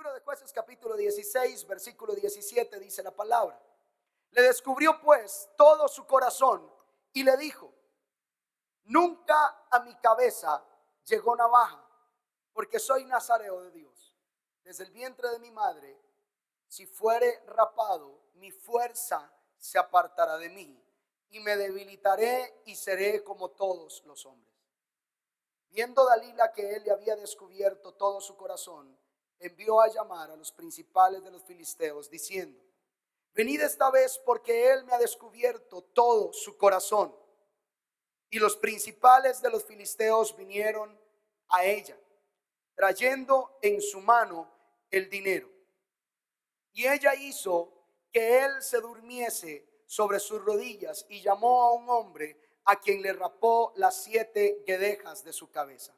Libro de Jueces capítulo 16 versículo 17 dice la palabra: le descubrió pues todo su corazón y le dijo: nunca a mi cabeza llegó navaja, porque soy nazareo de Dios. Desde el vientre de mi madre, si fuere rapado, mi fuerza se apartará de mí, y me debilitaré y seré como todos los hombres. Viendo Dalila que él le había descubierto todo su corazón, envió a llamar a los principales de los filisteos, diciendo: venid esta vez, porque él me ha descubierto todo su corazón. Y los principales de los filisteos vinieron a ella, trayendo en su mano el dinero. Y ella hizo que él se durmiese sobre sus rodillas y llamó a un hombre, a quien le rapó las 7 guedejas de su cabeza.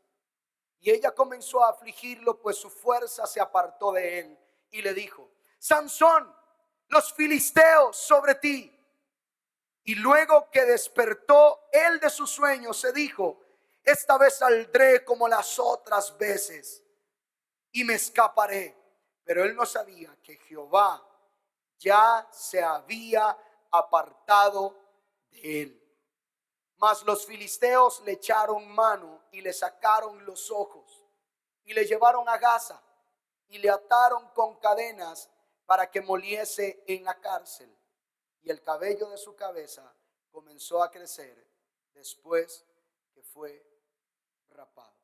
Y ella comenzó a afligirlo, pues su fuerza se apartó de él, y le dijo: Sansón, los filisteos sobre ti. Y luego que despertó él de su sueño, se dijo: esta vez saldré como las otras veces y me escaparé. Pero él no sabía que Jehová ya se había apartado de él. Mas los filisteos le echaron mano y le sacaron los ojos y le llevaron a Gaza y le ataron con cadenas para que moliese en la cárcel. Y el cabello de su cabeza comenzó a crecer después que fue rapado.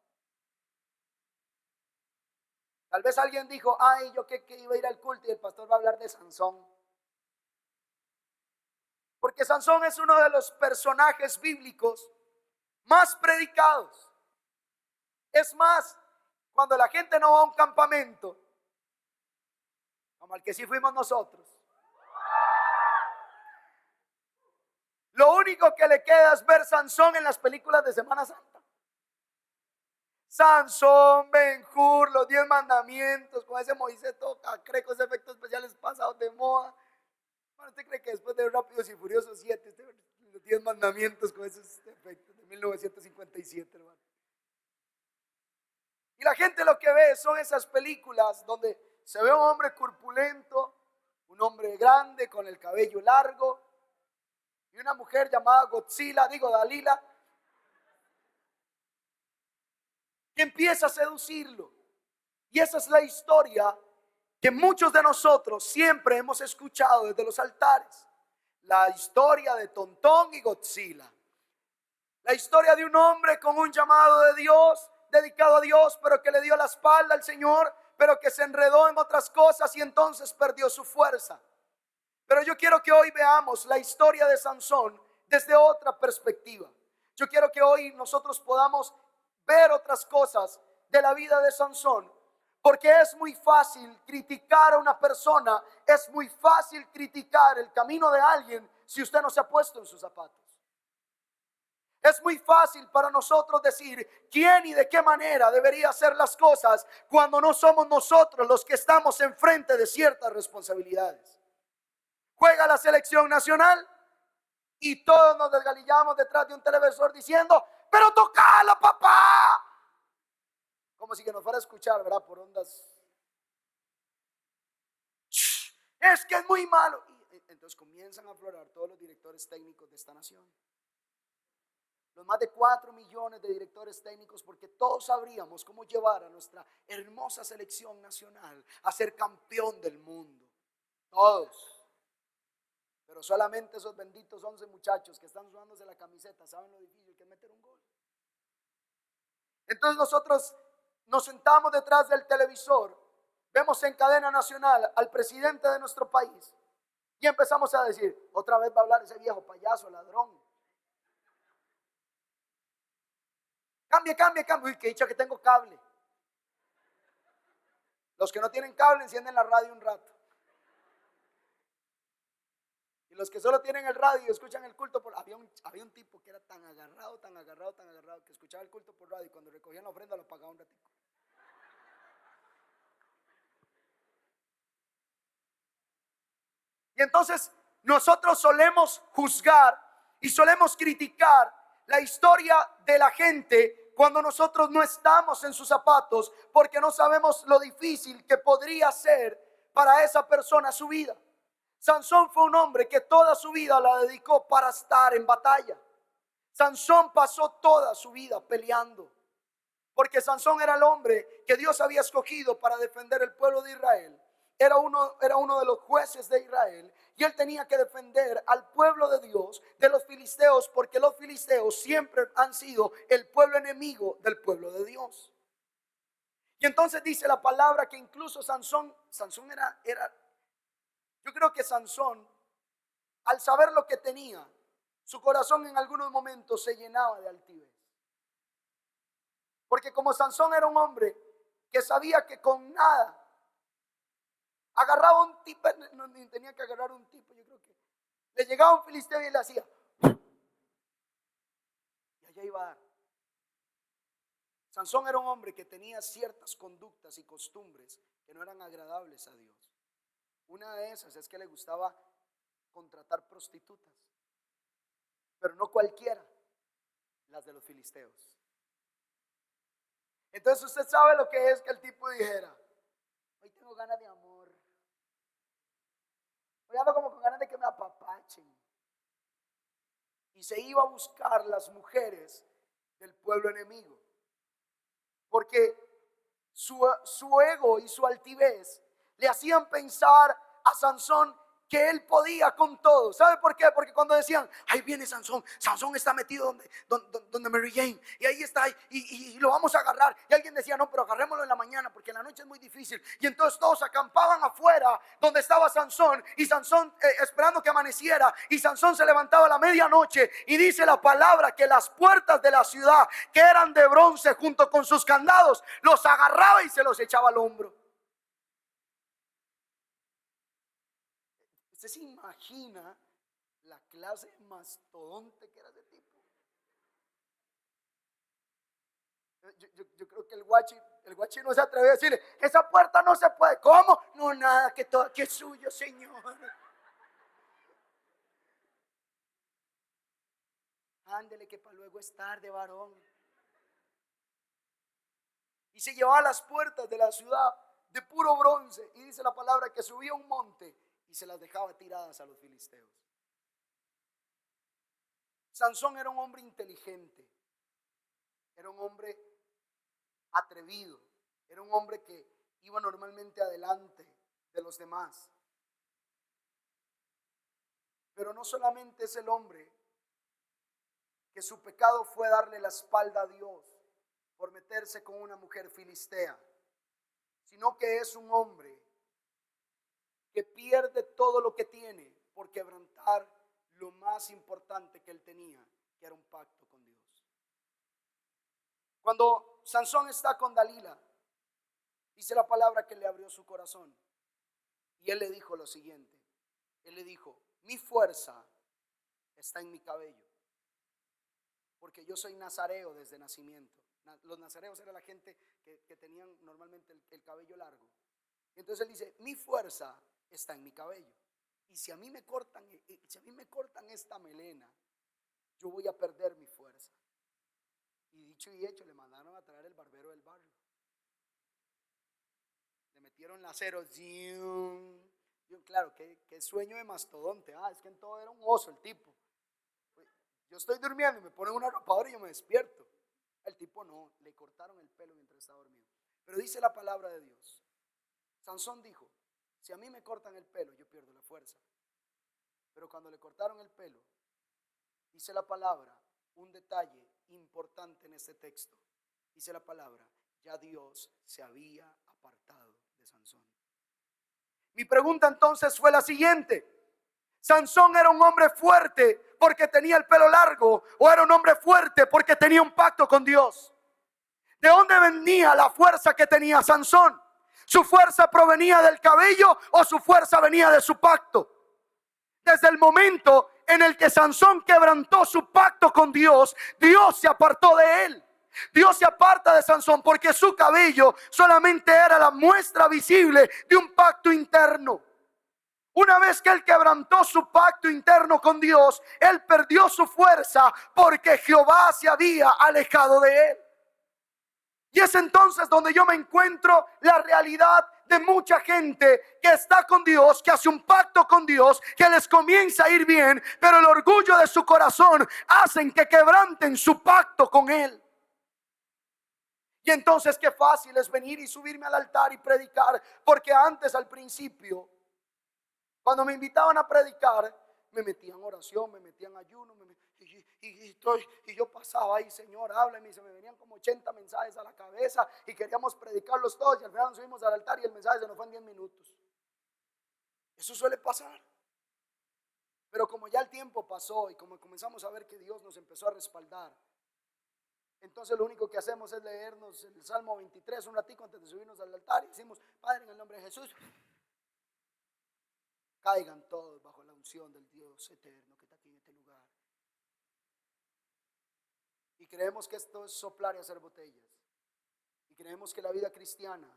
Tal vez alguien dijo: ay, yo que iba a ir al culto y el pastor va a hablar de Sansón. Porque Sansón es uno de los personajes bíblicos más predicados. Es más, cuando la gente no va a un campamento, como al que sí fuimos nosotros, lo único que le queda es ver Sansón en las películas de Semana Santa. Sansón, Ben-Hur, los 10 mandamientos, con ese Moisés toca, cree con esos efectos especiales pasados de moda. Bueno, ¿usted cree que después de Rápidos y Furiosos 7, los 10 mandamientos con esos efectos de 1957, hermano? Y la gente lo que ve son esas películas donde se ve un hombre corpulento, un hombre grande con el cabello largo, y una mujer llamada Dalila, que empieza a seducirlo. Y esa es la historia que muchos de nosotros siempre hemos escuchado desde los altares. La historia de Tontón y Godzilla. La historia de un hombre con un llamado de Dios, dedicado a Dios, pero que le dio la espalda al Señor, pero que se enredó en otras cosas y entonces perdió su fuerza. Pero yo quiero que hoy veamos la historia de Sansón desde otra perspectiva. Yo quiero que hoy nosotros podamos ver otras cosas de la vida de Sansón, porque es muy fácil criticar a una persona, es muy fácil criticar el camino de alguien si usted no se ha puesto en sus zapatos. Es muy fácil para nosotros decir quién y de qué manera debería hacer las cosas cuando no somos nosotros los que estamos enfrente de ciertas responsabilidades. Juega la selección nacional y todos nos desgalillamos detrás de un televisor diciendo: pero tocala, papá. Como si que nos fuera a escuchar, ¿verdad? Por ondas. Es que es muy malo. Y entonces comienzan a aflorar todos los directores técnicos de esta nación. Los más de 4 millones de directores técnicos, porque todos sabríamos cómo llevar a nuestra hermosa selección nacional a ser campeón del mundo. Todos. Pero solamente esos benditos 11 muchachos que están sudándose la camiseta saben lo difícil que es meter un gol. Entonces nosotros nos sentamos detrás del televisor, vemos en cadena nacional al presidente de nuestro país y empezamos a decir: otra vez va a hablar ese viejo payaso, ladrón. Cambie. Uy, que dicha que tengo cable. Los que no tienen cable encienden la radio un rato. Y los que solo tienen el radio escuchan el culto por... Había un tipo que era tan agarrado, que escuchaba el culto por radio y cuando recogían la ofrenda lo pagaba un ratito. Y entonces nosotros solemos juzgar y solemos criticar la historia de la gente cuando nosotros no estamos en sus zapatos, porque no sabemos lo difícil que podría ser para esa persona su vida. Sansón fue un hombre que toda su vida la dedicó para estar en batalla. Sansón pasó toda su vida peleando, porque Sansón era el hombre que Dios había escogido para defender el pueblo de Israel. Era uno de los jueces de Israel, y él tenía que defender al pueblo de Dios de los filisteos, porque los filisteos siempre han sido el pueblo enemigo del pueblo de Dios. Y entonces dice la palabra que incluso Sansón yo creo que Sansón, al saber lo que tenía, su corazón en algunos momentos se llenaba de altivez. Porque como Sansón era un hombre que sabía que con nada agarraba un tipo, no ni tenía que agarrar un tipo, yo creo que le llegaba un filisteo y le hacía, y allá iba a dar. Sansón era un hombre que tenía ciertas conductas y costumbres que no eran agradables a Dios. Una de esas es que le gustaba contratar prostitutas, pero no cualquiera, las de los filisteos. Entonces usted sabe lo que es que el tipo dijera, hoy tengo ganas de amor, hoy ando como con ganas de que me apapachen. Y se iba a buscar las mujeres del pueblo enemigo, porque su ego y su altivez le hacían pensar a Sansón que él podía con todo. ¿Sabe por qué? Porque cuando decían, ahí viene Sansón, Sansón está metido donde Mary Jane, y ahí está, y lo vamos a agarrar. Y alguien decía, no, pero agarrémoslo en la mañana, porque en la noche es muy difícil. Y entonces todos acampaban afuera donde estaba Sansón, y Sansón esperando que amaneciera, y Sansón se levantaba a la medianoche, y dice la palabra que las puertas de la ciudad, que eran de bronce junto con sus candados, los agarraba y se los echaba al hombro. ¿Usted se imagina la clase de mastodonte que era ese tipo? Yo creo que el guachi no se atrevió a decirle, esa puerta no se puede. ¿Cómo? No, nada, que todo aquí es suyo, Señor. Ándele que para luego es tarde, varón. Y se llevaba a las puertas de la ciudad de puro bronce. Y dice la palabra que subía un monte y se las dejaba tiradas a los filisteos. Sansón era un hombre inteligente, era un hombre atrevido, era un hombre que iba normalmente adelante de los demás. Pero no solamente es el hombre que su pecado fue darle la espalda a Dios por meterse con una mujer filistea, sino que es un hombre que pierde todo lo que tiene por quebrantar lo más importante que él tenía, que era un pacto con Dios. Cuando Sansón está con Dalila, dice la palabra que le abrió su corazón, y él le dijo lo siguiente. Él le dijo, mi fuerza está en mi cabello, porque yo soy nazareo desde nacimiento. Los nazareos era la gente que tenían normalmente el cabello largo. Entonces él dice, mi fuerza está en mi cabello. Y si a mí me cortan esta melena, yo voy a perder mi fuerza. Y dicho y hecho, le mandaron a traer el barbero del barrio. Le metieron laceros. Claro, que sueño de mastodonte. Es que en todo era un oso el tipo. Yo estoy durmiendo y me ponen una rapadora y yo me despierto. El tipo no, le cortaron el pelo mientras estaba dormido. Pero dice la palabra de Dios. Sansón dijo, si a mí me cortan el pelo, yo pierdo la fuerza. Pero cuando le cortaron el pelo, dice la palabra, un detalle importante en este texto. Dice la palabra, ya Dios se había apartado de Sansón. Mi pregunta entonces fue la siguiente. ¿Sansón era un hombre fuerte porque tenía el pelo largo, o era un hombre fuerte porque tenía un pacto con Dios? ¿De dónde venía la fuerza que tenía Sansón? ¿Su fuerza provenía del cabello o su fuerza venía de su pacto? Desde el momento en el que Sansón quebrantó su pacto con Dios, Dios se apartó de él. Dios se aparta de Sansón porque su cabello solamente era la muestra visible de un pacto interno. Una vez que él quebrantó su pacto interno con Dios, él perdió su fuerza porque Jehová se había alejado de él. Y es entonces donde yo me encuentro la realidad de mucha gente que está con Dios, que hace un pacto con Dios, que les comienza a ir bien, pero el orgullo de su corazón hacen que quebranten su pacto con Él. Y entonces qué fácil es venir y subirme al altar y predicar, porque antes, al principio, cuando me invitaban a predicar, me metían oración, me metían ayuno, y yo pasaba ahí, Señor, háblame, y se me venían como 80 mensajes a la cabeza y queríamos predicarlos todos, y al final nos subimos al altar y el mensaje se nos fue en 10 minutos. Eso suele pasar. Pero como ya el tiempo pasó y como comenzamos a ver que Dios nos empezó a respaldar, entonces lo único que hacemos es leernos el Salmo 23 un ratito antes de subirnos al altar y decimos: Padre, en el nombre de Jesús, caigan todos bajo la unción del Dios eterno que está aquí en este lugar. Y creemos que esto es soplar y hacer botellas. Y creemos que la vida cristiana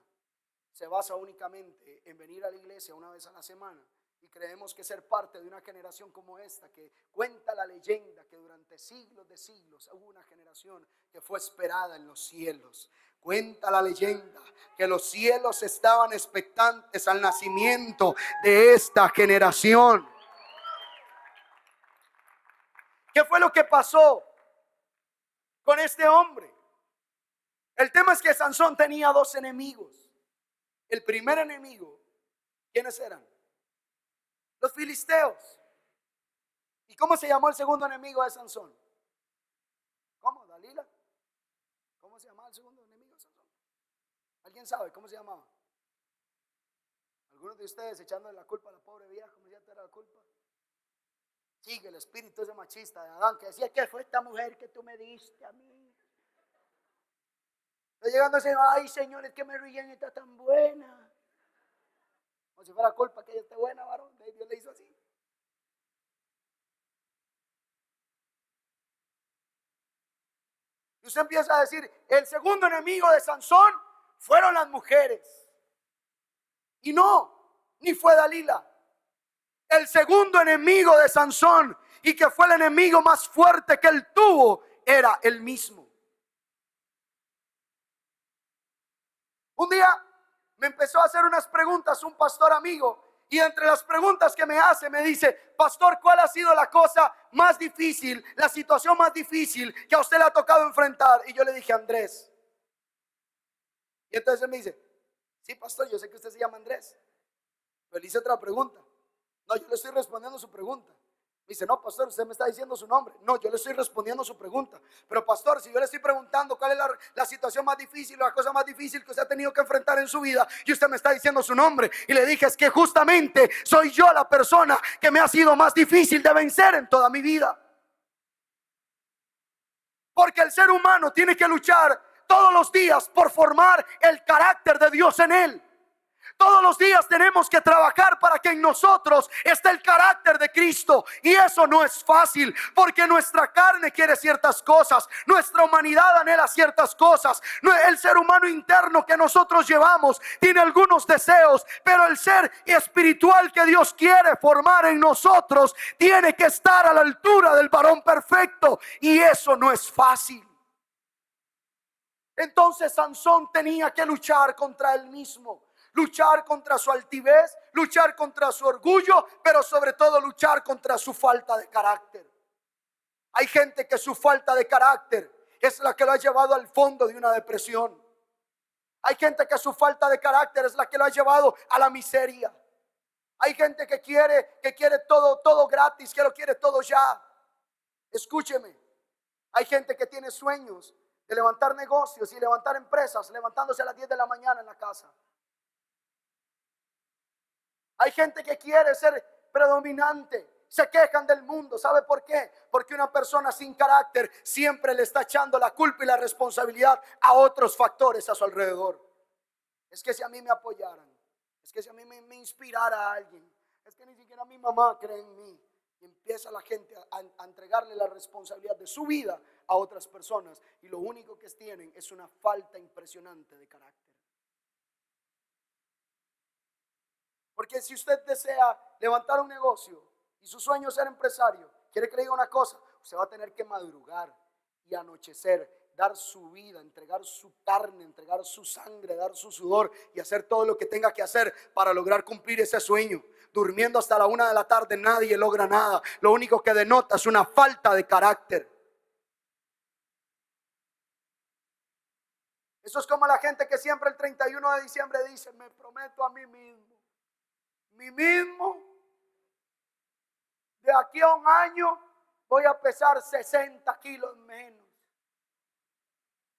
se basa únicamente en venir a la iglesia una vez a la semana. Y creemos que ser parte de una generación como esta, que cuenta la leyenda que durante siglos de siglos hubo una generación que fue esperada en los cielos. Cuenta la leyenda que los cielos estaban expectantes al nacimiento de esta generación. ¿Qué fue lo que pasó con este hombre? El tema es que Sansón tenía dos enemigos. El primer enemigo, ¿quiénes eran? Los filisteos. ¿Y cómo se llamó el segundo enemigo de Sansón? ¿Cómo? ¿Dalila? ¿Cómo se llamaba el segundo enemigo de Sansón? ¿Alguien sabe cómo se llamaba? Algunos de ustedes echándole la culpa a la pobre vieja, como ya te era la culpa. Sigue el espíritu ese machista de Adán que decía: que fue esta mujer que tú me diste a mí. Pero llegando a decir: ay, Señor, es que me ríen y está tan buena. Como si fuera culpa que ella esté buena, varón. Dios le hizo así. Y usted empieza a decir: el segundo enemigo de Sansón fueron las mujeres. Y no, ni fue Dalila. El segundo enemigo de Sansón, y que fue el enemigo más fuerte que él tuvo, era él mismo. Un día me empezó a hacer unas preguntas un pastor amigo, y entre las preguntas que me hace me dice: pastor, ¿cuál ha sido la cosa más difícil, la situación más difícil que a usted le ha tocado enfrentar? Y yo le dije: Andrés. Y entonces él me dice: sí, pastor, yo sé que usted se llama Andrés. Pero le hice otra pregunta. No, yo le estoy respondiendo su pregunta. Dice: no, pastor, usted me está diciendo su nombre. No, yo le estoy respondiendo su pregunta. Pero pastor, si yo le estoy preguntando cuál es la situación más difícil, la cosa más difícil que usted ha tenido que enfrentar en su vida, y usted me está diciendo su nombre, y le dije: es que justamente soy yo la persona que me ha sido más difícil de vencer en toda mi vida. Porque el ser humano tiene que luchar todos los días por formar el carácter de Dios en él. Todos los días tenemos que trabajar para que en nosotros esté el carácter de Cristo. Y eso no es fácil, porque nuestra carne quiere ciertas cosas, nuestra humanidad anhela ciertas cosas. El ser humano interno que nosotros llevamos tiene algunos deseos, pero el ser espiritual que Dios quiere formar en nosotros tiene que estar a la altura del varón perfecto. Y eso no es fácil. Entonces Sansón tenía que luchar contra él mismo. Luchar contra su altivez, luchar contra su orgullo, pero sobre todo luchar contra su falta de carácter. Hay gente que su falta de carácter es la que lo ha llevado al fondo de una depresión. Hay gente que su falta de carácter es la que lo ha llevado a la miseria. Hay gente que quiere todo gratis, que lo quiere todo ya. Escúcheme, hay gente que tiene sueños de levantar negocios y levantar empresas, levantándose a las 10 de la mañana en la casa. Hay gente que quiere ser predominante, se quejan del mundo. ¿Sabe por qué? Porque una persona sin carácter siempre le está echando la culpa y la responsabilidad a otros factores a su alrededor. Es que si a mí me apoyaran, es que si a mí me inspirara a alguien, es que ni siquiera mi mamá cree en mí. Y empieza la gente a entregarle la responsabilidad de su vida a otras personas, y lo único que tienen es una falta impresionante de carácter. Porque si usted desea levantar un negocio y su sueño es ser empresario, quiere que le diga una cosa: usted va a tener que madrugar y anochecer dar su vida, entregar su carne, entregar su sangre, dar su sudor y hacer todo lo que tenga que hacer para lograr cumplir ese sueño. Durmiendo hasta la 1 de la tarde nadie logra nada. Lo único que denota es una falta de carácter. Eso es como la gente que siempre el 31 de diciembre dice: me prometo a mí mismo, de aquí a un año voy a pesar 60 kilos menos.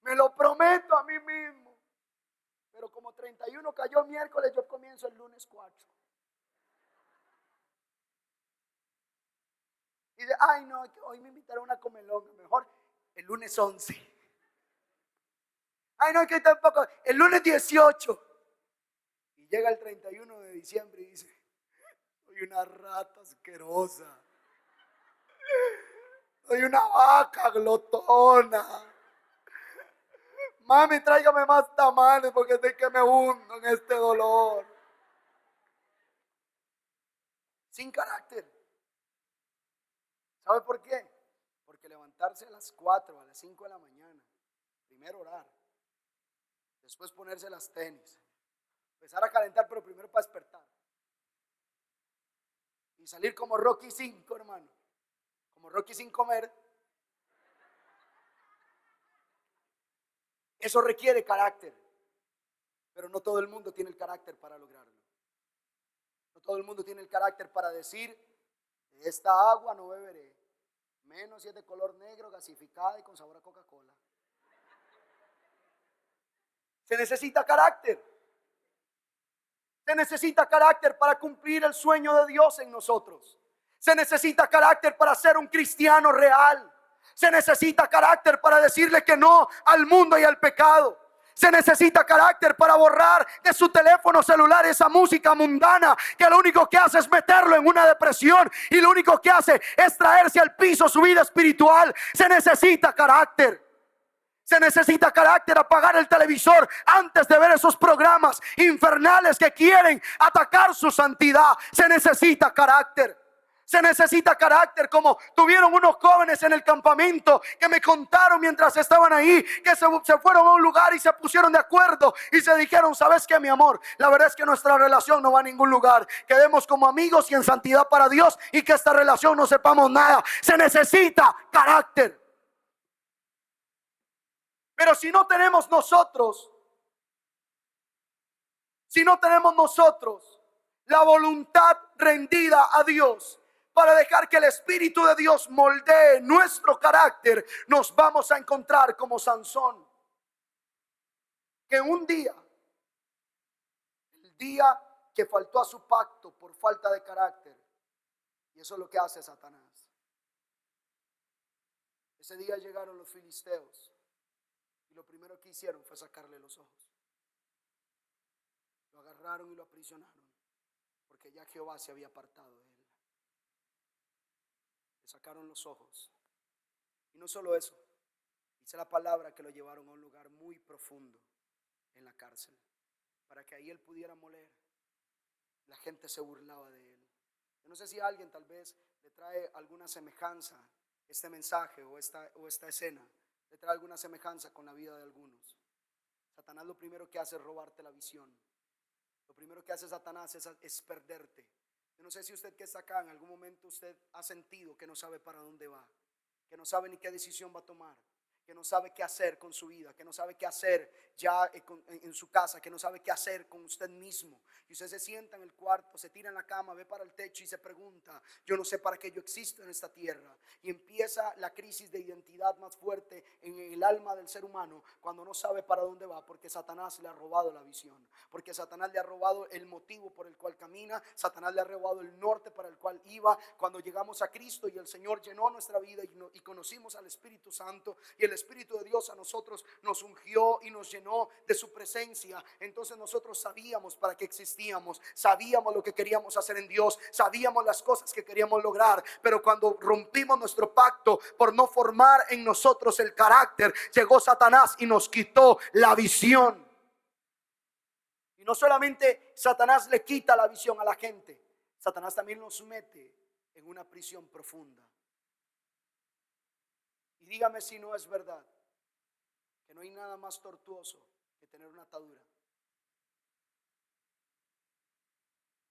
Me lo prometo a mí mismo. Pero como 31 cayó miércoles, yo comienzo el lunes 4. Y de, ay no, hoy me invitaron a una comelonga, mejor el lunes 11. Ay no, que tampoco, el lunes 18. Y llega el 31 de diciembre y dice: soy una rata asquerosa. Soy una vaca glotona. Mami, tráigame más tamales porque sé que me hundo en este dolor. Sin carácter. ¿Sabe por qué? Porque levantarse a las 4, a las 5 de la mañana, primero orar, después ponerse las tenis, empezar a calentar, pero primero para despertar. Y salir como Rocky 5, hermano. Como Rocky sin comer. Eso requiere carácter. Pero no todo el mundo tiene el carácter para lograrlo. No todo el mundo tiene el carácter para decir: de esta agua no beberé, menos si es de color negro, gasificada y con sabor a Coca-Cola. Se necesita carácter. Se necesita carácter para cumplir el sueño de Dios en nosotros. Se necesita carácter para ser un cristiano real. Se necesita carácter para decirle que no al mundo y al pecado. Se necesita carácter para borrar de su teléfono celular esa música mundana que lo único que hace es meterlo en una depresión y lo único que hace es traerse al piso su vida espiritual. Se necesita carácter. Se necesita carácter, apagar el televisor antes de ver esos programas infernales que quieren atacar su santidad. Se necesita carácter. Se necesita carácter, como tuvieron unos jóvenes en el campamento que me contaron mientras estaban ahí, que se fueron a un lugar y se pusieron de acuerdo y se dijeron: ¿sabes qué, mi amor? La verdad es que nuestra relación no va a ningún lugar. Quedemos como amigos y en santidad para Dios, y que esta relación no sepamos nada. Se necesita carácter. Pero si no tenemos nosotros la voluntad rendida a Dios para dejar que el Espíritu de Dios moldee nuestro carácter, nos vamos a encontrar como Sansón, que un día, el día que faltó a su pacto por falta de carácter, y eso es lo que hace Satanás. Ese día llegaron los filisteos y lo primero que hicieron fue sacarle los ojos. Lo agarraron y lo aprisionaron, porque ya Jehová se había apartado de él. Le sacaron los ojos. Y no solo eso, dice la palabra que lo llevaron a un lugar muy profundo en la cárcel, para que ahí él pudiera moler. La gente se burlaba de él. Yo no sé si a alguien tal vez le trae alguna semejanza este mensaje o esta escena, le trae alguna semejanza con la vida de algunos. Satanás lo primero que hace es robarte la visión. Lo primero que hace Satanás es perderte. Yo no sé si usted que está acá, en algún momento usted ha sentido que no sabe para dónde va, que no sabe ni qué decisión va a tomar, que no sabe qué hacer con su vida, que no sabe qué hacer ya en su casa, que no sabe qué hacer con usted mismo. Y usted se sienta en el cuarto, se tira en la cama, ve para el techo y se pregunta: yo no sé para qué yo existo en esta tierra. Y empieza la crisis de identidad más fuerte en el alma del ser humano cuando no sabe para dónde va, porque Satanás le ha robado la visión, porque Satanás le ha robado el motivo por el cual camina, Satanás le ha robado el norte para el cual iba. Cuando llegamos a Cristo y el Señor llenó nuestra vida y conocimos al Espíritu Santo, y el Espíritu de Dios a nosotros nos ungió y nos llenó de su presencia, entonces nosotros sabíamos para qué existíamos, sabíamos lo que queríamos hacer en Dios, sabíamos las cosas que queríamos lograr. Pero cuando rompimos nuestro pacto por no formar en nosotros el carácter, llegó Satanás y nos quitó la visión. Y no solamente Satanás le quita la visión a la gente, Satanás también nos mete en una prisión profunda. Y dígame si no es verdad que no hay nada más tortuoso que tener una atadura.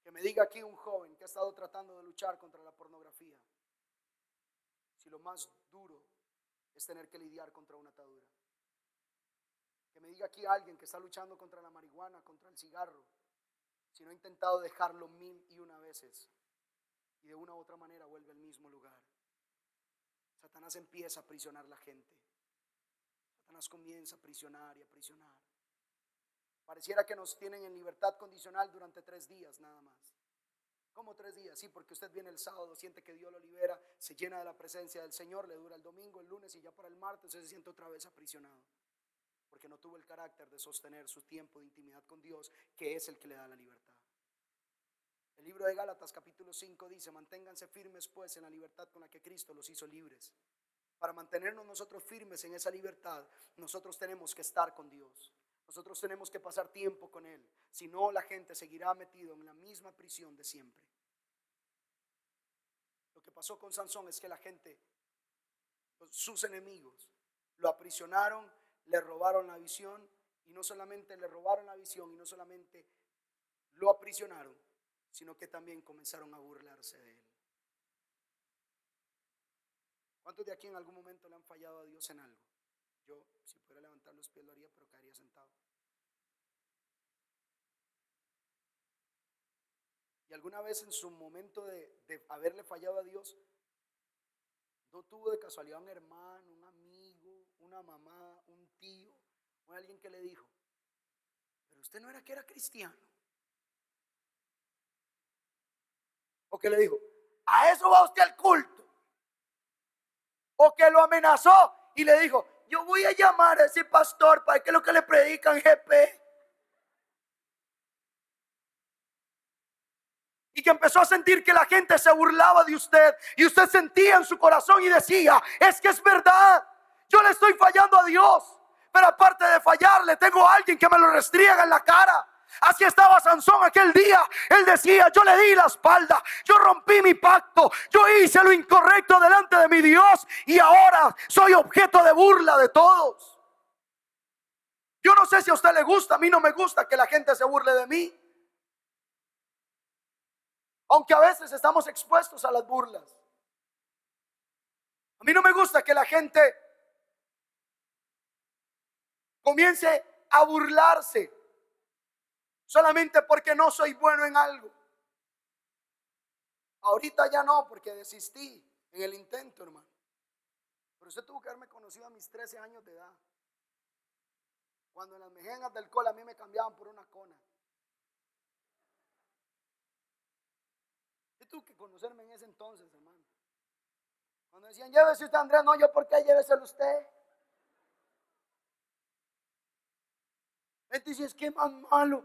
Que me diga aquí un joven que ha estado tratando de luchar contra la pornografía, si lo más duro es tener que lidiar contra una atadura. Que me diga aquí alguien que está luchando contra la marihuana, contra el cigarro, si no ha intentado dejarlo 1001 veces y de una u otra manera vuelve al mismo lugar. Satanás empieza a aprisionar a la gente. Satanás comienza a aprisionar y a aprisionar. Pareciera que nos tienen en libertad condicional durante 3 días nada más. ¿Cómo 3 días? Sí, porque usted viene el sábado, siente que Dios lo libera, se llena de la presencia del Señor, le dura el domingo, el lunes y ya para el martes usted se siente otra vez aprisionado. Porque no tuvo el carácter de sostener su tiempo de intimidad con Dios, que es el que le da la libertad. El libro de Gálatas capítulo 5 dice: manténganse firmes pues en la libertad con la que Cristo los hizo libres. Para mantenernos nosotros firmes en esa libertad, nosotros tenemos que estar con Dios. Nosotros tenemos que pasar tiempo con Él. Si no, la gente seguirá metido en la misma prisión de siempre. Lo que pasó con Sansón es que la gente, sus enemigos, lo aprisionaron, le robaron la visión, y no solamente le robaron la visión y no solamente lo aprisionaron, sino que también comenzaron a burlarse de él. ¿Cuántos de aquí en algún momento le han fallado a Dios en algo? Yo, si pudiera levantar los pies lo haría, pero caería sentado. Y alguna vez en su momento de haberle fallado a Dios, no tuvo de casualidad un hermano, un amigo, una mamá, un tío, o alguien que le dijo: pero usted no era que era cristiano. O que le dijo: a eso va usted al culto. O que lo amenazó y le dijo: yo voy a llamar a ese pastor para que lo que le predican GP. Y que empezó a sentir que la gente se burlaba de usted, y usted sentía en su corazón y decía: es que es verdad, yo le estoy fallando a Dios, pero aparte de fallarle, tengo a alguien que me lo restriega en la cara. Así estaba Sansón aquel día. Él decía: yo le di la espalda, yo rompí mi pacto, yo hice lo incorrecto delante de mi Dios, y ahora soy objeto de burla de todos. Yo no sé si a usted le gusta, a mí no me gusta que la gente se burle de mí, aunque a veces estamos expuestos a las burlas. A mí no me gusta que la gente comience a burlarse solamente porque no soy bueno en algo. Ahorita ya no, porque desistí en el intento, hermano. Pero usted tuvo que haberme conocido a mis 13 años de edad, cuando en las mejengas del cole a mí me cambiaban por una cona. Yo tuve que conocerme en ese entonces, hermano. Cuando decían: llévese usted, Andrés. No, yo, ¿por qué? Lléveselo usted. Gente dice: es que es más malo.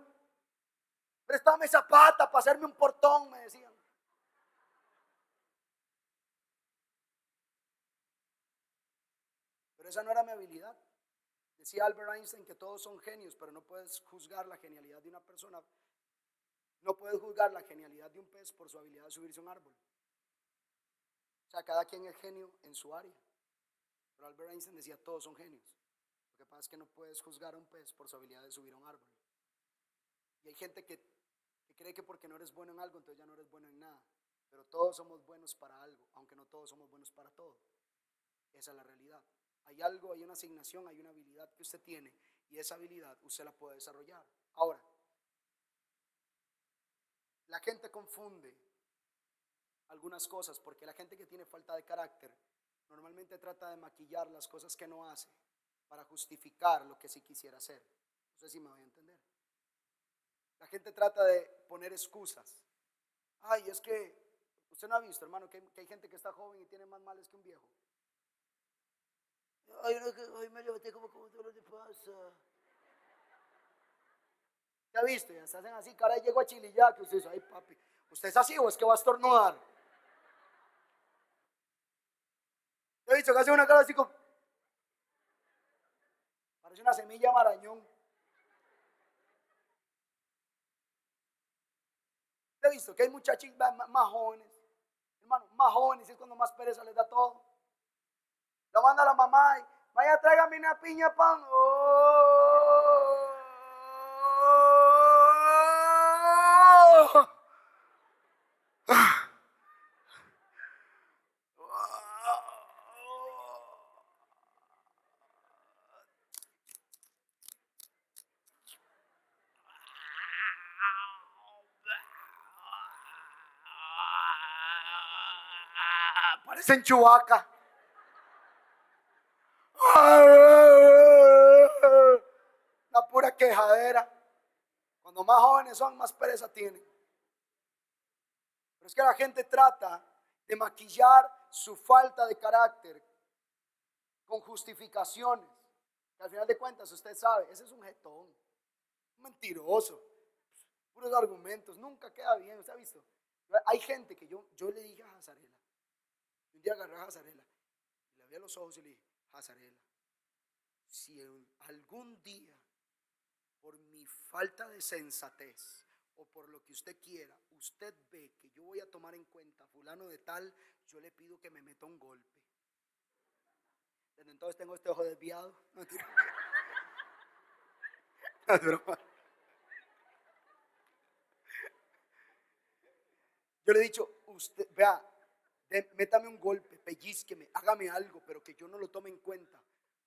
Préstame esa pata para hacerme un portón, me decían. Pero esa no era mi habilidad. Decía Albert Einstein que todos son genios, pero no puedes juzgar la genialidad de una persona. No puedes juzgar la genialidad de un pez por su habilidad de subirse a un árbol. O sea, cada quien es genio en su área. Pero Albert Einstein decía: todos son genios. Lo que pasa es que no puedes juzgar a un pez por su habilidad de subir a un árbol. Y hay gente que cree que porque no eres bueno en algo, entonces ya no eres bueno en nada. Pero todos somos buenos para algo, aunque no todos somos buenos para todo. Esa es la realidad. Hay algo, hay una asignación, hay una habilidad que usted tiene, y esa habilidad usted la puede desarrollar. Ahora, la gente confunde algunas cosas, porque la gente que tiene falta de carácter normalmente trata de maquillar las cosas que no hace para justificar lo que sí quisiera hacer. No sé si me voy a entender. La gente trata de poner excusas. Ay, es que usted no ha visto, hermano, que hay gente que está joven y tiene más males que un viejo. Ay, no, que hoy me levanté como dolor de panza. ¿Ya ha visto? Ya se hacen así, cara, y llego a chilillar, que usted dice: ay, papi, ¿usted es así o es que va a estornudar? ¿Ya ha visto que hace una cara así como... parece una semilla marañón? ¿Ya ha visto que hay muchachos más jóvenes? Hermano, más jóvenes es cuando más pereza les da todo. Lo manda la mamá y: Vaya, tráigame una piña pan. Oh. Parecen Chewbacca. La pura quejadera. Cuando más jóvenes son, más pereza tienen. Pero es que la gente trata de maquillar su falta de carácter con justificaciones. Que al final de cuentas usted sabe, ese es un jetón, un mentiroso, puros argumentos, nunca queda bien. ¿Usted ha visto? Hay gente que yo le dije a Hazarela, un día agarré a Hazarela, le abrí los ojos y le dije, Hazarela, si algún día por mi falta de sensatez o por lo que usted quiera, usted ve que yo voy a tomar en cuenta fulano de tal, yo le pido que me meta un golpe. Desde entonces tengo este ojo desviado. No, tira. No es broma. Yo le he dicho, usted, vea, métame un golpe, pellizqueme, hágame algo, pero que yo no lo tome en cuenta,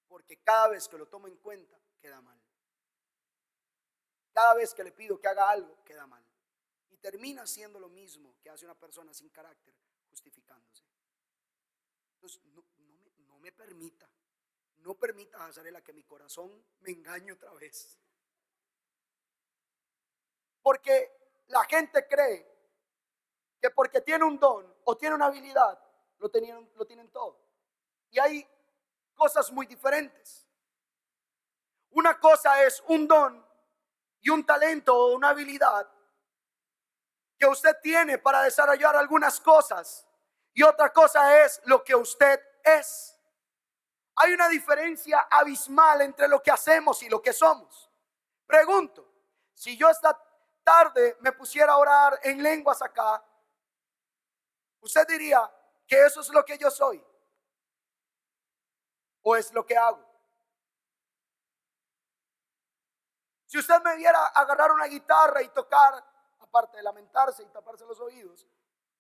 porque cada vez que lo tomo en cuenta, queda mal. Cada vez que le pido que haga algo, queda mal. Y termina siendo lo mismo que hace una persona sin carácter, justificándose. Entonces, no me permita, no permita, Hazarela, que mi corazón me engañe otra vez. Porque la gente cree que porque tiene un don o tiene una habilidad, lo tienen todo. Y hay cosas muy diferentes. Una cosa es un don y un talento o una habilidad que usted tiene para desarrollar algunas cosas, y otra cosa es lo que usted es. Hay una diferencia abismal entre lo que hacemos y lo que somos. Pregunto, si yo esta tarde me pusiera a orar en lenguas acá, ¿usted diría que eso es lo que yo soy? ¿O es lo que hago? Si usted me viera agarrar una guitarra y tocar, aparte de lamentarse y taparse los oídos,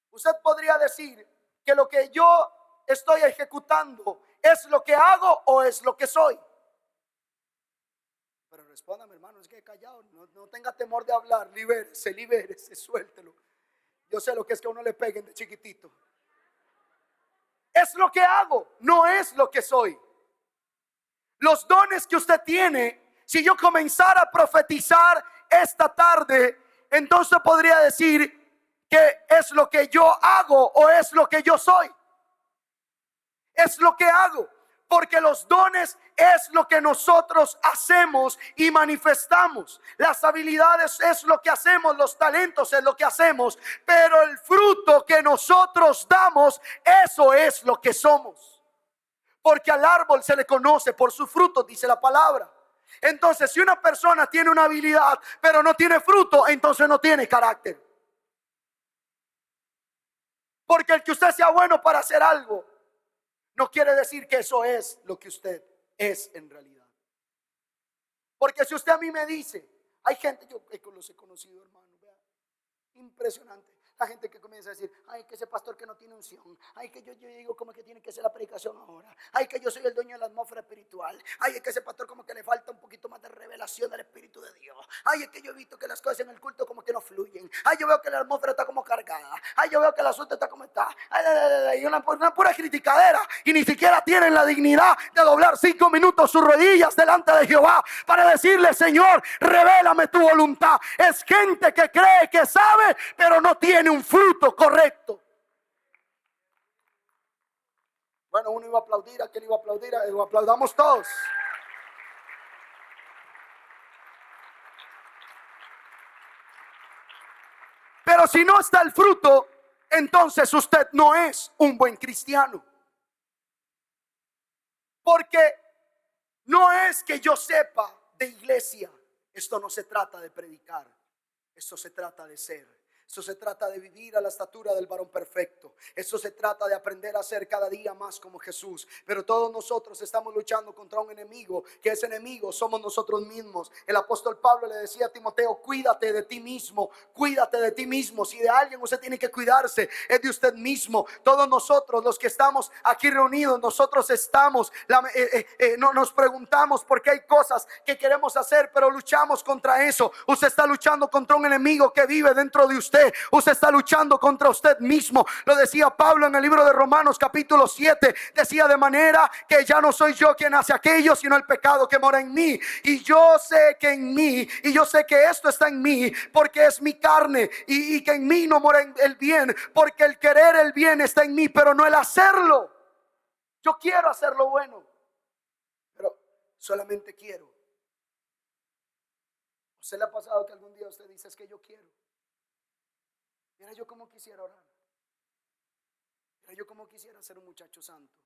usted podría decir que lo que yo estoy ejecutando es lo que hago o es lo que soy. Pero respóndame, hermano, es que he callado, no tenga temor de hablar, libérese, suéltelo. Yo sé lo que es que a uno le peguen de chiquitito. Es lo que hago, no es lo que soy. Los dones que usted tiene, si yo comenzara a profetizar esta tarde, entonces podría decir que es lo que yo hago o es lo que yo soy. Es lo que hago, porque los dones es lo que nosotros hacemos y manifestamos. Las habilidades es lo que hacemos, los talentos es lo que hacemos, pero el fruto que nosotros damos, eso es lo que somos. Porque al árbol se le conoce por su fruto, dice la palabra. Entonces, si una persona tiene una habilidad pero no tiene fruto, entonces no tiene carácter. Porque el que usted sea bueno para hacer algo no quiere decir que eso es lo que usted es en realidad. Porque si usted a mí me dice, hay gente, yo los he conocido, hermano, vea, impresionante. La gente que comienza a decir, ay, que ese pastor que no tiene unción, ay, que yo digo como que tiene que ser la predicación ahora, ay, que yo soy el dueño de la atmósfera espiritual, ay, es que ese pastor como que le falta un poquito más de revelación del Espíritu de Dios, ay, es que yo he visto que las cosas en el culto como que no fluyen, ay, yo veo que la atmósfera está como cargada, ay, yo veo que el asunto está como está, ay, una pura criticadera, y ni siquiera tienen la dignidad de doblar 5 minutos sus rodillas delante de Jehová para decirle, Señor, revélame tu voluntad. Es gente que cree que sabe, pero no tiene un fruto correcto. Bueno, uno iba a aplaudir, aquel iba a aplaudir, aplaudamos todos. Pero si no está el fruto, entonces usted no es un buen cristiano. Porque no es que yo sepa de iglesia. Esto no se trata de predicar. Esto se trata de ser. Eso se trata de vivir a la estatura del varón perfecto. Eso se trata de aprender a ser cada día más como Jesús. Pero todos nosotros estamos luchando contra un enemigo, que ese enemigo somos nosotros mismos. El apóstol Pablo le decía a Timoteo: cuídate de ti mismo, cuídate de ti mismo. Si de alguien usted tiene que cuidarse, es de usted mismo. Todos nosotros, los que estamos aquí reunidos, nosotros estamos, no nos preguntamos por qué hay cosas que queremos hacer, pero luchamos contra eso. Usted está luchando contra un enemigo que vive dentro de usted. Usted está luchando contra usted mismo. Lo decía Pablo en el libro de Romanos capítulo 7. Decía: de manera que ya no soy yo quien hace aquello, sino el pecado que mora en mí. Y yo sé que en mí, y yo sé que esto está en mí, porque es mi carne, y que en mí no mora el bien, porque el querer el bien está en mí, pero no el hacerlo. Yo quiero hacer lo bueno, pero solamente quiero. ¿Usted le ha pasado que algún día usted dice: es que yo quiero? Mira, yo como quisiera orar. Mira, yo como quisiera ser un muchacho santo.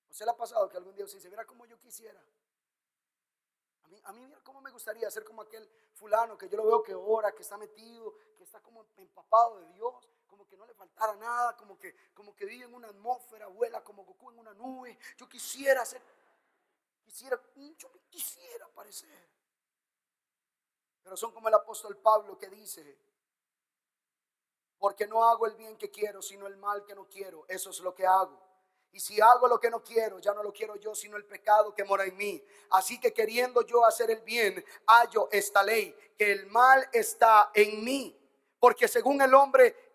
¿Usted le ha pasado que algún día usted dice: mira como yo quisiera? A mí mira cómo me gustaría ser como aquel fulano que yo lo veo que ora, que está metido, que está como empapado de Dios, como que no le faltara nada, como que vive en una atmósfera, vuela como Goku en una nube. Yo quisiera ser, yo me quisiera parecer. Pero son como el apóstol Pablo, que dice: porque no hago el bien que quiero, sino el mal que no quiero. Eso es lo que hago. Y si hago lo que no quiero, ya no lo quiero yo, sino el pecado que mora en mí. Así que queriendo yo hacer el bien, hallo esta ley, que el mal está en mí. Porque según el hombre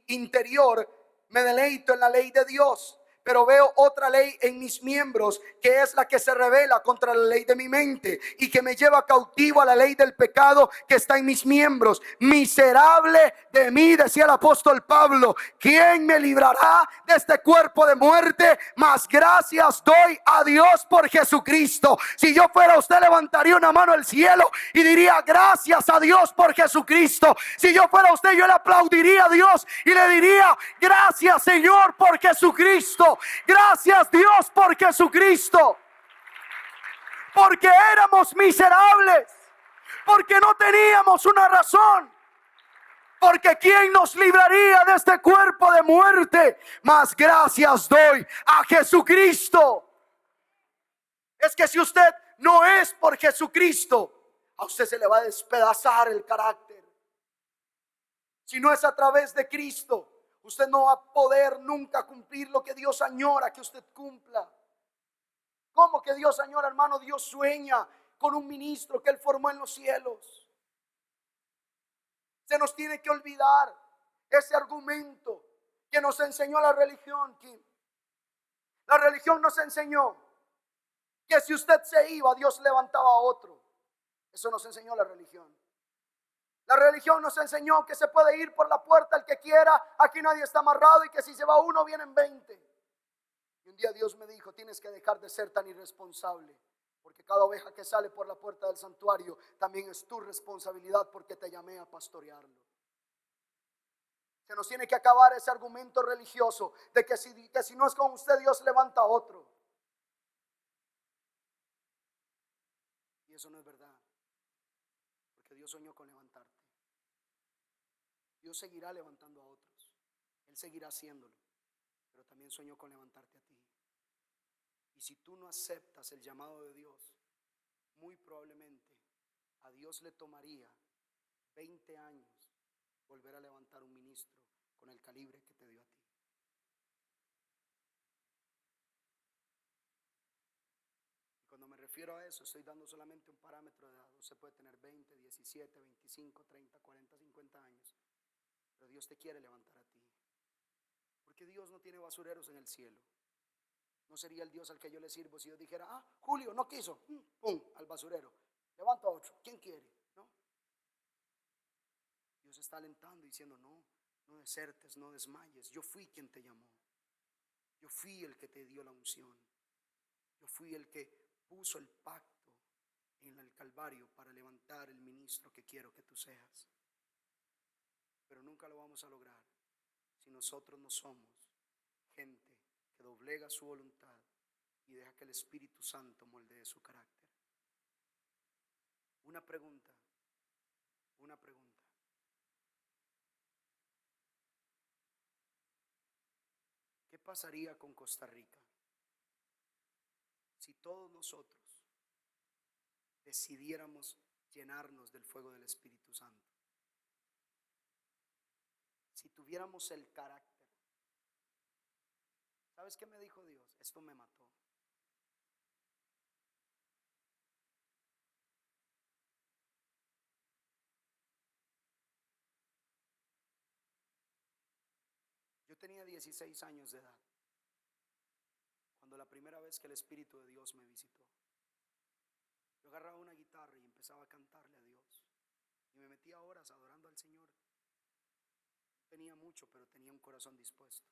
interior, me deleito en la ley de Dios. Pero veo otra ley en mis miembros, que es la que se revela contra la ley de mi mente y que me lleva cautivo a la ley del pecado que está en mis miembros. Miserable de mí, decía el apóstol Pablo, ¿quién me librará de este cuerpo de muerte? Mas gracias doy a Dios por Jesucristo. Si yo fuera usted, levantaría una mano al cielo y diría: gracias a Dios por Jesucristo. Si yo fuera usted, yo le aplaudiría a Dios y le diría: gracias, Señor, por Jesucristo. Gracias, Dios, por Jesucristo. Porque éramos miserables, porque no teníamos una razón, porque ¿quién nos libraría de este cuerpo de muerte? Mas gracias doy a Jesucristo. Es que si usted no es por Jesucristo, a usted se le va a despedazar el carácter. Si no es a través de Cristo, usted no va a poder nunca cumplir lo que Dios añora que usted cumpla. ¿Cómo que Dios añora, hermano? Dios sueña con un ministro que Él formó en los cielos. Se nos tiene que olvidar ese argumento que nos enseñó la religión, Kim. La religión nos enseñó que si usted se iba, Dios levantaba a otro. Eso nos enseñó la religión. La religión nos enseñó que se puede ir por la puerta el que quiera, aquí nadie está amarrado, y que si se va uno vienen 20. Y un día Dios me dijo: tienes que dejar de ser tan irresponsable, porque cada oveja que sale por la puerta del santuario también es tu responsabilidad, porque te llamé a pastorearlo. Se nos tiene que acabar ese argumento religioso de que si no es con usted, Dios levanta a otro. Y eso no es verdad, porque Dios soñó con levantarte. Dios seguirá levantando a otros, Él seguirá haciéndolo, pero también soñó con levantarte a ti. Y si tú no aceptas el llamado de Dios, muy probablemente a Dios le tomaría 20 años volver a levantar un ministro con el calibre que te dio a ti. Y cuando me refiero a eso, estoy dando solamente un parámetro de edad. Usted puede tener 20, 17, 25, 30, 40, 50 años, pero Dios te quiere levantar a ti, porque Dios no tiene basureros en el cielo. No sería el Dios al que yo le sirvo si yo dijera: Julio no quiso, pum, al basurero, levanto a otro, ¿quién quiere? ¿No? Dios está alentando y diciendo: no desertes, no desmayes. Yo fui quien te llamó, yo fui el que te dio la unción, yo fui el que puso el pacto en el Calvario para levantar el ministro que quiero que tú seas. Pero nunca lo vamos a lograr si nosotros no somos gente que doblega su voluntad y deja que el Espíritu Santo moldee su carácter. Una pregunta. pasaría con Costa Rica si todos nosotros decidiéramos llenarnos del fuego del Espíritu Santo? Si tuviéramos el carácter. ¿Sabes qué me dijo Dios? Esto me mató. Yo tenía 16 años de edad cuando la primera vez que el Espíritu de Dios me visitó. Yo agarraba una guitarra y empezaba a cantarle a Dios. Y me metía horas adorando al Señor. No tenía mucho, pero tenía un corazón dispuesto.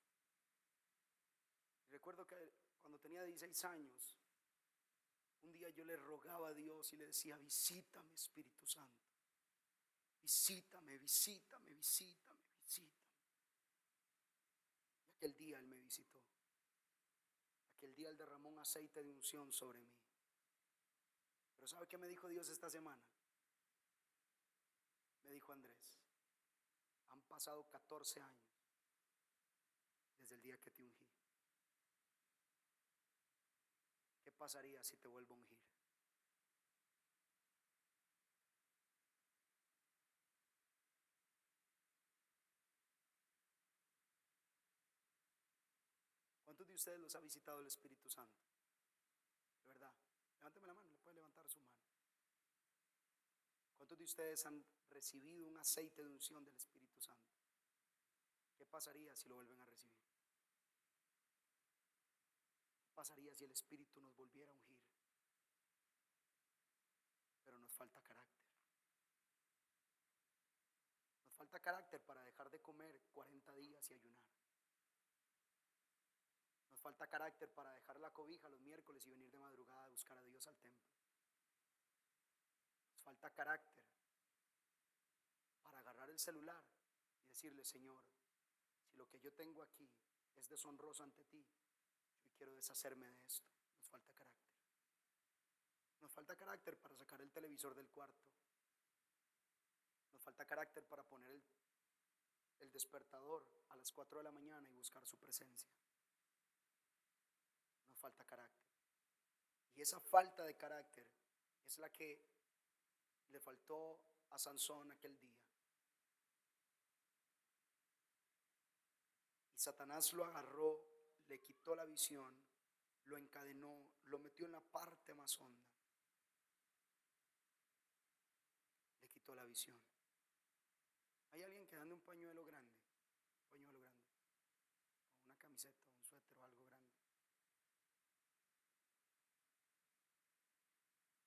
Y recuerdo que cuando tenía 16 años, un día yo le rogaba a Dios y le decía: visítame, Espíritu Santo. Visítame, visítame, visítame, visítame. Y aquel día Él me visitó. Aquel día Él derramó un aceite de unción sobre mí. Pero ¿sabe qué me dijo Dios esta semana? Me dijo: Andrés, han pasado 14 años desde el día que te ungí. ¿Qué pasaría si te vuelvo a ungir? ¿Cuántos de ustedes los ha visitado el Espíritu Santo? De verdad, levánteme la mano, le puede levantar su mano. ¿Cuántos de ustedes han recibido un aceite de unción del Espíritu Santo? ¿Qué pasaría si lo vuelven a recibir? ¿Qué pasaría si el Espíritu nos volviera a ungir? Pero nos falta carácter. Nos falta carácter para dejar de comer 40 días y ayunar. Nos falta carácter para dejar la cobija los miércoles y venir de madrugada a buscar a Dios al templo. Nos falta carácter para agarrar el celular y decirle: Señor, si lo que yo tengo aquí es deshonroso ante ti, yo quiero deshacerme de esto. Nos falta carácter. Nos falta carácter para sacar el televisor del cuarto. Nos falta carácter para poner el despertador a las 4 de la mañana y buscar su presencia. Nos falta carácter. Y esa falta de carácter es la que le faltó a Sansón aquel día. Y Satanás lo agarró, le quitó la visión, lo encadenó, lo metió en la parte más honda. Le quitó la visión. ¿Hay alguien que ande un pañuelo grande? Un pañuelo grande. O una camiseta, un suéter o algo grande.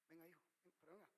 Venga, hijo, pero venga. No se vaya.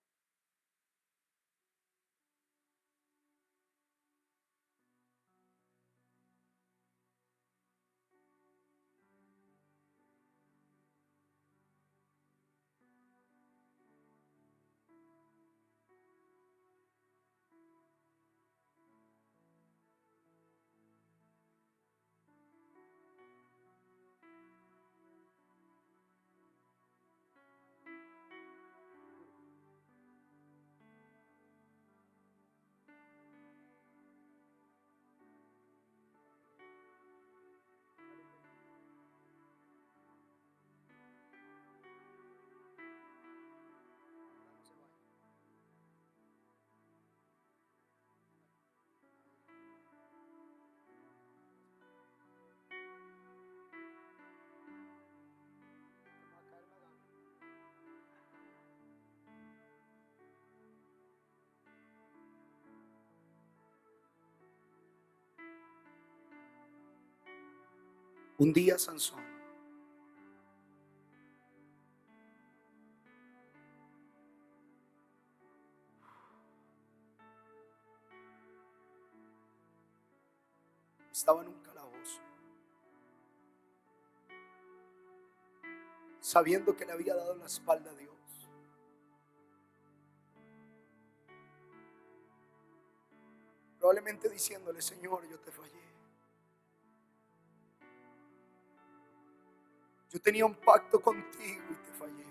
Va a caer la gana. Un día Sansón estaba en un calabozo, sabiendo que le había dado la espalda a Dios. Probablemente diciéndole: Señor, yo te fallé. Yo tenía un pacto contigo y te fallé.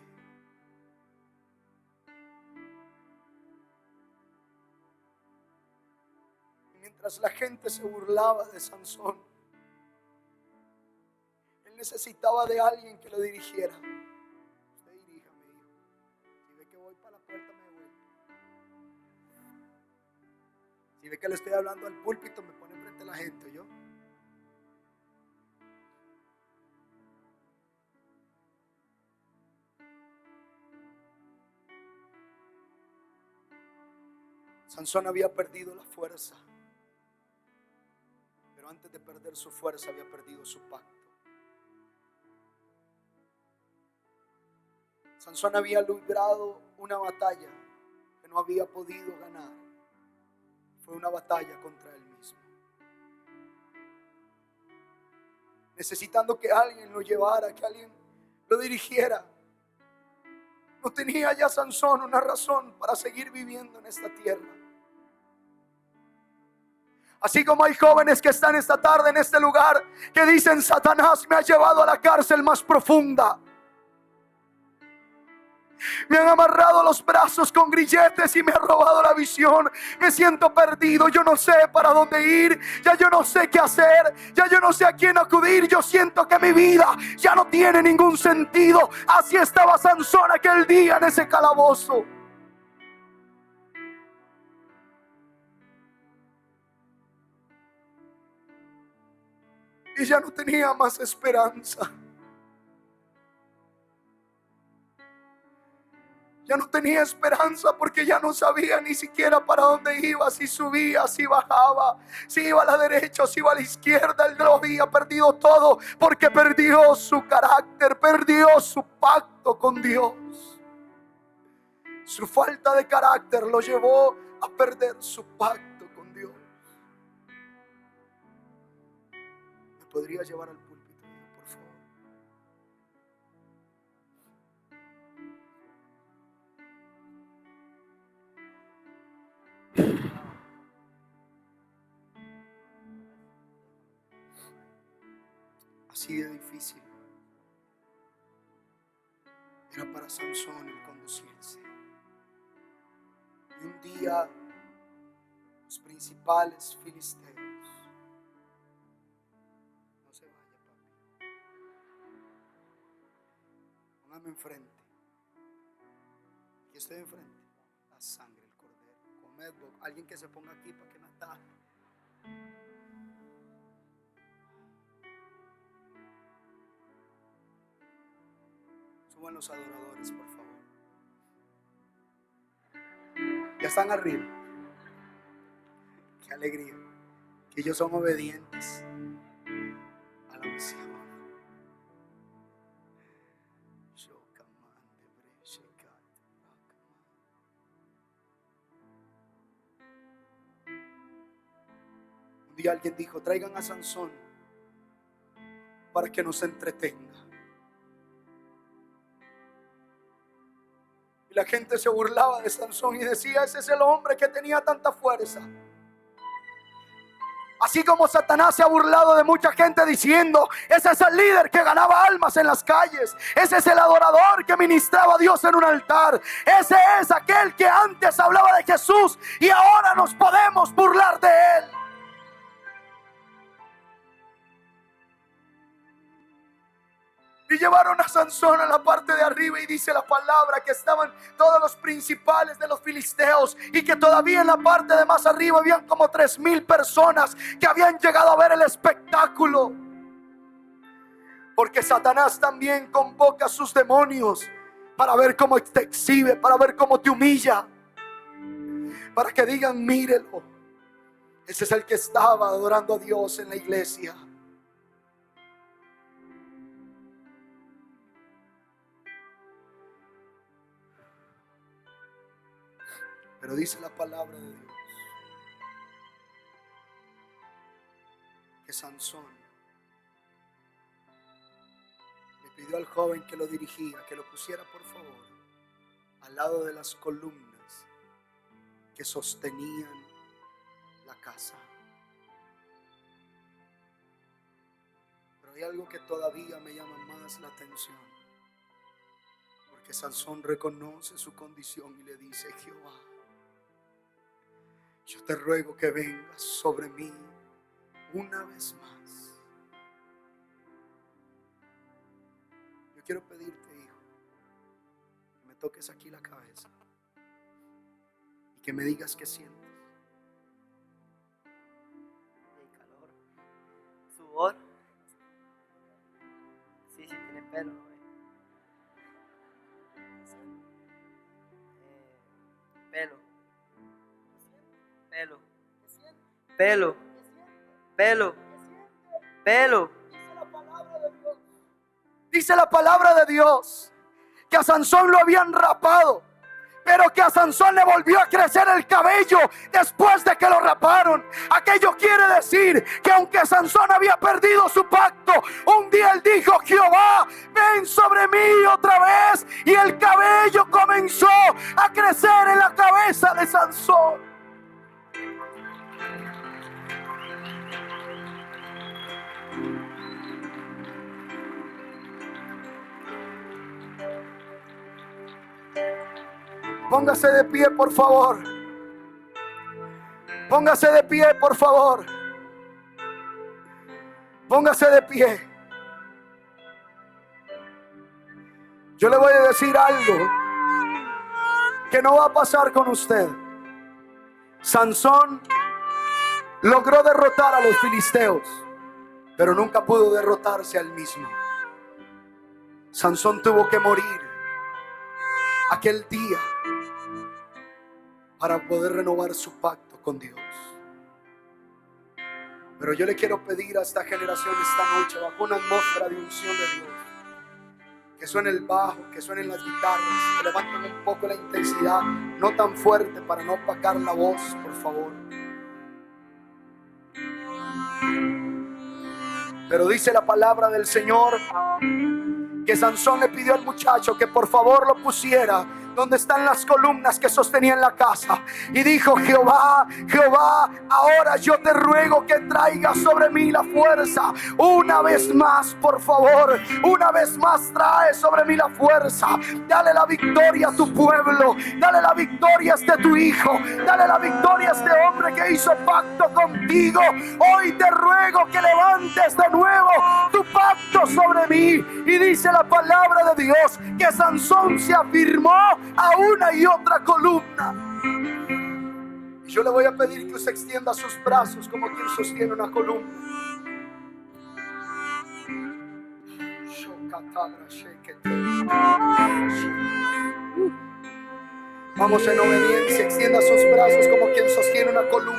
Y mientras la gente se burlaba de Sansón, necesitaba de alguien que lo dirigiera. Usted diríjame, hijo. Si ve que voy para la puerta, me voy. Si ve que le estoy hablando al púlpito, me pone frente a la gente, ¿yo? Sansón había perdido la fuerza, pero antes de perder su fuerza había perdido su pacto. Sansón había librado una batalla que no había podido ganar. Fue una batalla contra él mismo, necesitando que alguien lo llevara, que alguien lo dirigiera. No tenía ya Sansón una razón para seguir viviendo en esta tierra. Así como hay jóvenes que están esta tarde en este lugar que dicen: Satanás me ha llevado a la cárcel más profunda. Me han amarrado los brazos con grilletes y me ha robado la visión. Me siento perdido, yo no sé para dónde ir. Ya yo no sé qué hacer. Ya yo no sé a quién acudir. Yo siento que mi vida ya no tiene ningún sentido. Así estaba Sansón aquel día en ese calabozo. Y ya no tenía más esperanza. Ya no tenía esperanza porque ya no sabía ni siquiera para dónde iba, si subía, si bajaba, si iba a la derecha o si iba a la izquierda. Él lo había perdido todo porque perdió su carácter, perdió su pacto con Dios. Su falta de carácter lo llevó a perder su pacto con Dios. ¿Me podría llevar al púlpito, por favor? Así de difícil era para Sansón el conducirse. Y un día los principales filisteos, no se vaya, papi, póngame enfrente. Aquí estoy enfrente. La sangre del cordero. Comed, alguien que se ponga aquí para que me ataje. Suban los adoradores, por favor. Ya están arriba. Qué alegría que ellos son obedientes a la misión. Un día alguien dijo: traigan a Sansón para que nos entretenga. Y la gente se burlaba de Sansón y decía: ese es el hombre que tenía tanta fuerza. Así como Satanás se ha burlado de mucha gente diciendo: ese es el líder que ganaba almas en las calles. Ese es el adorador que ministraba a Dios en un altar. Ese es aquel que antes hablaba de Jesús y ahora nos podemos burlar de él. Y llevaron a Sansón a la parte de arriba y dice la palabra que estaban todos los principales de los filisteos y que todavía en la parte de más arriba habían como 3,000 personas que habían llegado a ver el espectáculo. Porque Satanás también convoca a sus demonios para ver cómo te exhibe, para ver cómo te humilla, para que digan: mírelo, ese es el que estaba adorando a Dios en la iglesia. Pero dice la palabra de Dios que Sansón le pidió al joven que lo dirigía que lo pusiera, por favor, al lado de las columnas que sostenían la casa. Pero hay algo que todavía me llama más la atención, porque Sansón reconoce su condición y le dice: Jehová, yo te ruego que vengas sobre mí una vez más. quiero pedirte, hijo, que me toques aquí la cabeza y que me digas qué sientes. Hay calor, sudor. Sí, tiene pelo, güey. Pelo. Pelo. Pelo. Pelo. Dice la palabra de Dios que a Sansón lo habían rapado, pero que a Sansón le volvió a crecer el cabello después de que lo raparon. Aquello quiere decir que aunque Sansón había perdido su pacto, un día él dijo: Jehová, ven sobre mí otra vez. Y el cabello comenzó a crecer en la cabeza de Sansón. Póngase de pie, por favor. Póngase de pie, por favor. Póngase de pie. Yo le voy a decir algo que no va a pasar con usted. Sansón logró derrotar a los filisteos, pero nunca pudo derrotarse a él mismo. Sansón tuvo que morir aquel día para poder renovar su pacto con Dios. Pero yo le quiero pedir a esta generación esta noche, bajo una atmósfera de unción de Dios, que suene el bajo, que suenen las guitarras, que levanten un poco la intensidad, no tan fuerte para no opacar la voz, por favor. Pero dice la palabra del Señor que Sansón le pidió al muchacho que por favor lo pusiera donde están las columnas que sostenían la casa, y dijo: Jehová, Jehová, ahora yo te ruego que traigas sobre mí la fuerza. Una vez más, por favor, una vez más trae sobre mí la fuerza. Dale la victoria a tu pueblo, dale la victoria a este tu hijo, dale la victoria a este hombre que hizo pacto contigo. Hoy te ruego que levantes de nuevo tu pacto sobre mí. Y dice la palabra de Dios que Sansón se afirmó a una y otra columna. Y yo le voy a pedir que usted extienda sus brazos como quien sostiene una columna. Vamos en obediencia, extienda sus brazos como quien sostiene una columna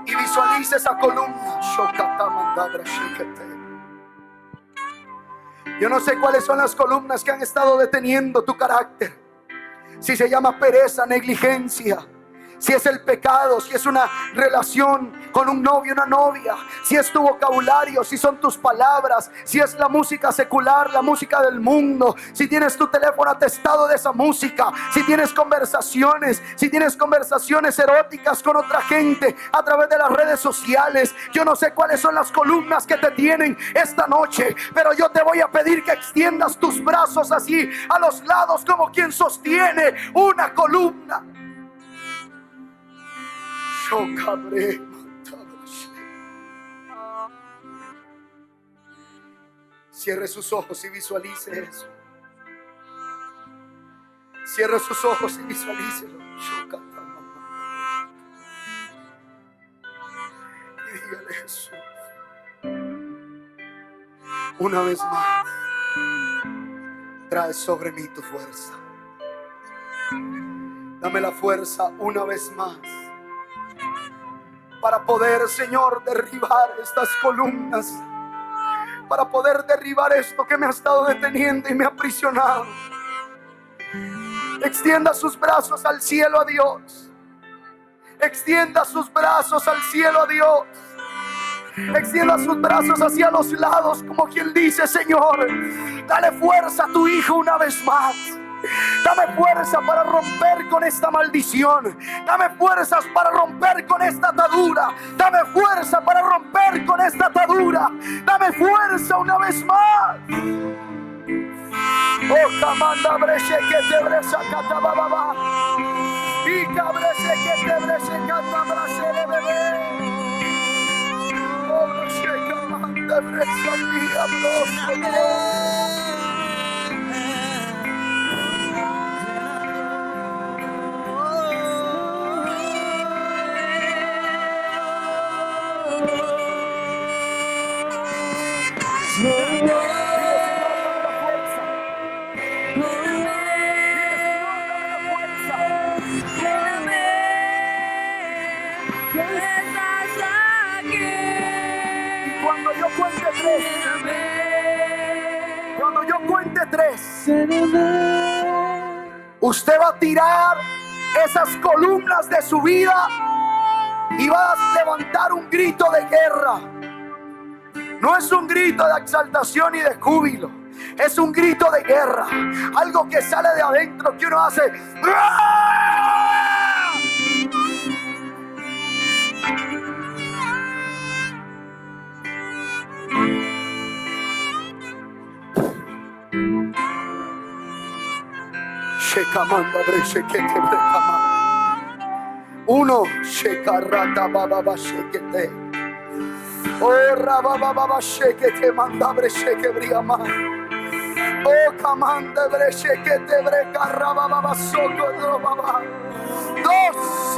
y visualice esa columna. Yo no sé cuáles son las columnas que han estado deteniendo tu carácter. Si se llama pereza, negligencia, si es el pecado, si es una relación con un novio, una novia, si es tu vocabulario, si son tus palabras, si es la música secular, la música del mundo, si tienes tu teléfono atestado de esa música, si tienes conversaciones eróticas con otra gente a través de las redes sociales. Yo no sé cuáles son las columnas que te tienen esta noche, pero yo te voy a pedir que extiendas tus brazos así a los lados como quien sostiene una columna. Cierre sus ojos y visualice eso. Cierre sus ojos y visualícelo. Y dígale: Jesús, una vez más, trae sobre mí tu fuerza. Dame la fuerza una vez más para poder, Señor, derribar estas columnas, para poder derribar esto que me ha estado deteniendo y me ha aprisionado. Extienda sus brazos al cielo a Dios. Extienda sus brazos al cielo a Dios. Extienda sus brazos hacia los lados como quien dice: Señor, dale fuerza a tu hijo una vez más. Dame fuerza para romper con esta maldición. Dame fuerzas para romper con esta atadura. Dame fuerza para romper con esta atadura. Dame fuerza una vez más. Oh, camanda breche que te brecha catababa. Y cabreche que te breche catabrache de bebé. Oh, breche camanda brecha mía, bro. Cuando yo cuente tres, cuando yo cuente tres, usted va a tirar esas columnas de su vida y va a levantar un grito de guerra. No es un grito de exaltación y de júbilo, es un grito de guerra. Algo que sale de adentro, que uno hace. Uno, shekarata baba shekete. Oh, rababa shekete mandabre shekebriama. Oh, kamande bre shekete bre karababa soko baba. Dos.